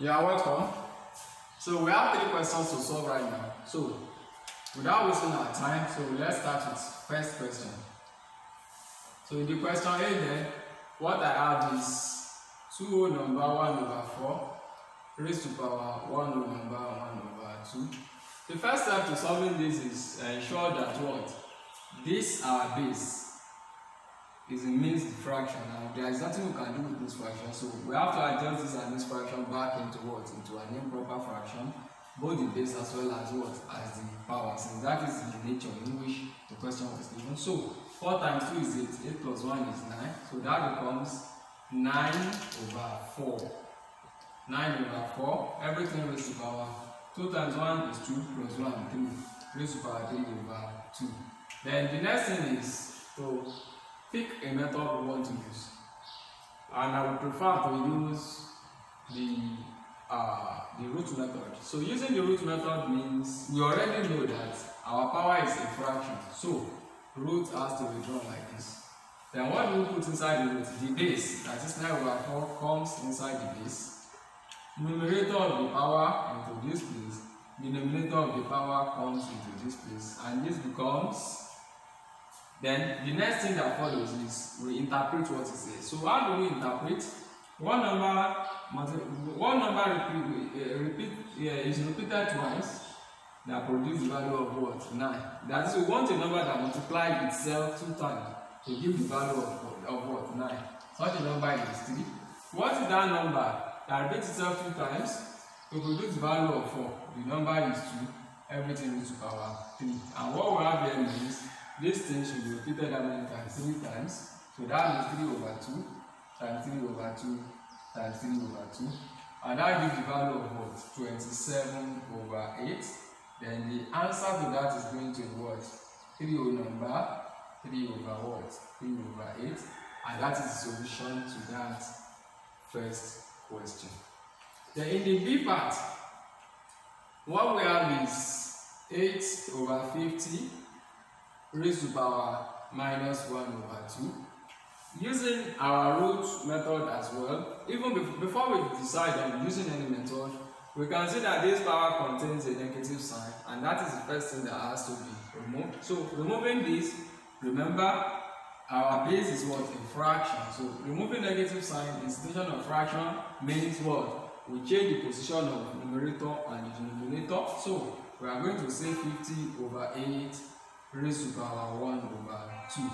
You are welcome. So we have 3 questions to solve right now. So without wasting our time, so let's start with first question. So in the question A then, what I have is 2 whole number 1/4 raised to power 1 whole number 1/2. The first step to solving this is ensure that what? This our base is a mixed fraction. Now there is nothing we can do with this fraction, so we have to adjust this and this fraction back into what? Into an improper fraction, both the base as well as what? As the power, since that is the nature in which the question was given. So 4 times 2 is 8, 8 plus 1 is 9, so that becomes 9/4. 9/4, everything raised to power 2 times 1 is 2 plus 1 3, raised to power 3/2. Then the next thing is to pick a method we want to use, and I would prefer to use the root method. So using the root method means we already know that our power is a fraction, so root has to be drawn like this. Then what do we put inside the root? The base, that is 9/4, comes inside the base. Numerator of the power into this place, denominator of the power comes into this place, and this becomes. Then the next thing that follows is we interpret what it says. So how do we interpret? One number is repeated twice, that produces the value of what? 9. That is, we want a number that multiplies itself 2 times to give the value of what? 9. Such a number is 3. What is that number that repeats itself 2 times to produce the value of 4? The number is 2. Everything is to power 3. And what we have here means this thing should be repeated how many times? 3 times. So that is 3/2 times 3/2 times 3/2. And that gives the value of what? 27/8. Then the answer to that is going to be what? 3 whole number 3/8. And that is the solution to that first question. Then in the B part, what we have is 8/50 raised to power -1/2. Using our root method as well, even before we decide on using any method, we can see that this power contains a negative sign, and that is the first thing that has to be removed. So removing this, remember our base is what? A fraction. So removing negative sign in situation of fraction means what? We change the position of numerator and the denominator. So we are going to say 50/8 raised to power 1/2.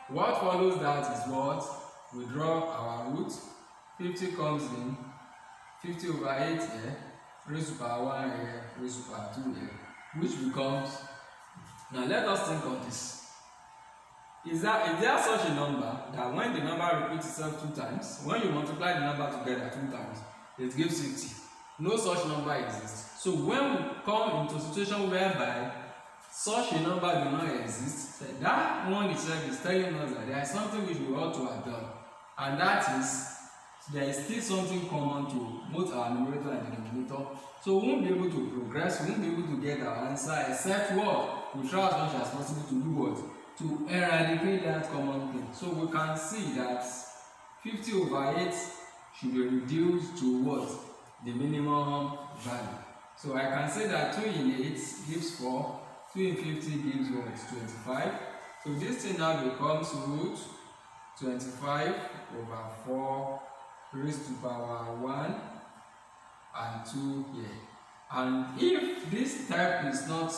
What follows that is what? We draw our root. 50 comes in, 50/8 here, raised to power 1 here, raised to power 2 here, which becomes. Now let us think of this. Is there such a number that when the number repeats itself 2 times, when you multiply the number together 2 times, it gives 50? No such number exists. So when we come into a situation whereby such a number do not exist, that one itself is telling us that there is something which we ought to have done, and that is there is still something common to both our numerator and denominator. So we won't be able to progress, we won't be able to get our answer except what? We try as much as possible to do what? To eradicate that common thing. So we can see that 50/8 should be reduced to what? The minimum value. So I can say that 2 in 8 gives 4, 2 in 50 gives what? 25. So this thing now becomes root 25/4 raised to power 1 and 2 here. And if this step is not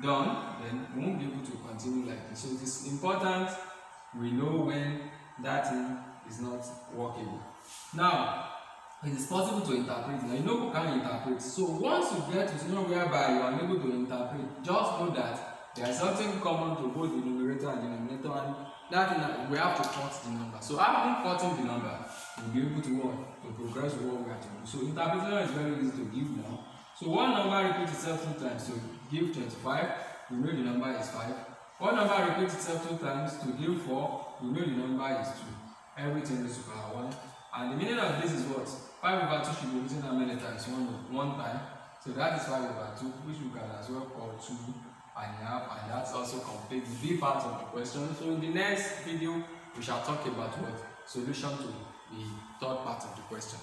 done, then we won't be able to continue like this. So it is important we know when that thing is not workable. Now, it is possible to interpret. Now you know we can interpret. So once you get to know whereby you are able to interpret, just know that there is something common to both the numerator and denominator, and that we have to cut the number. So after cutting the number, we'll be able to work to progress with what we have to do. So interpretation is very easy to give now. So one number repeats itself 2 times to give 25, we know the number is 5. One number repeats itself 2 times to give 4, we know the number is 2. Everything is to power 1. And the meaning of this is what? 5/2 should be written how many times? One time. So that is 5/2, which we can as well call 2.5, and that's also complete the B part of the question. So in the next video, we shall talk about what? Solution to the third part of the question.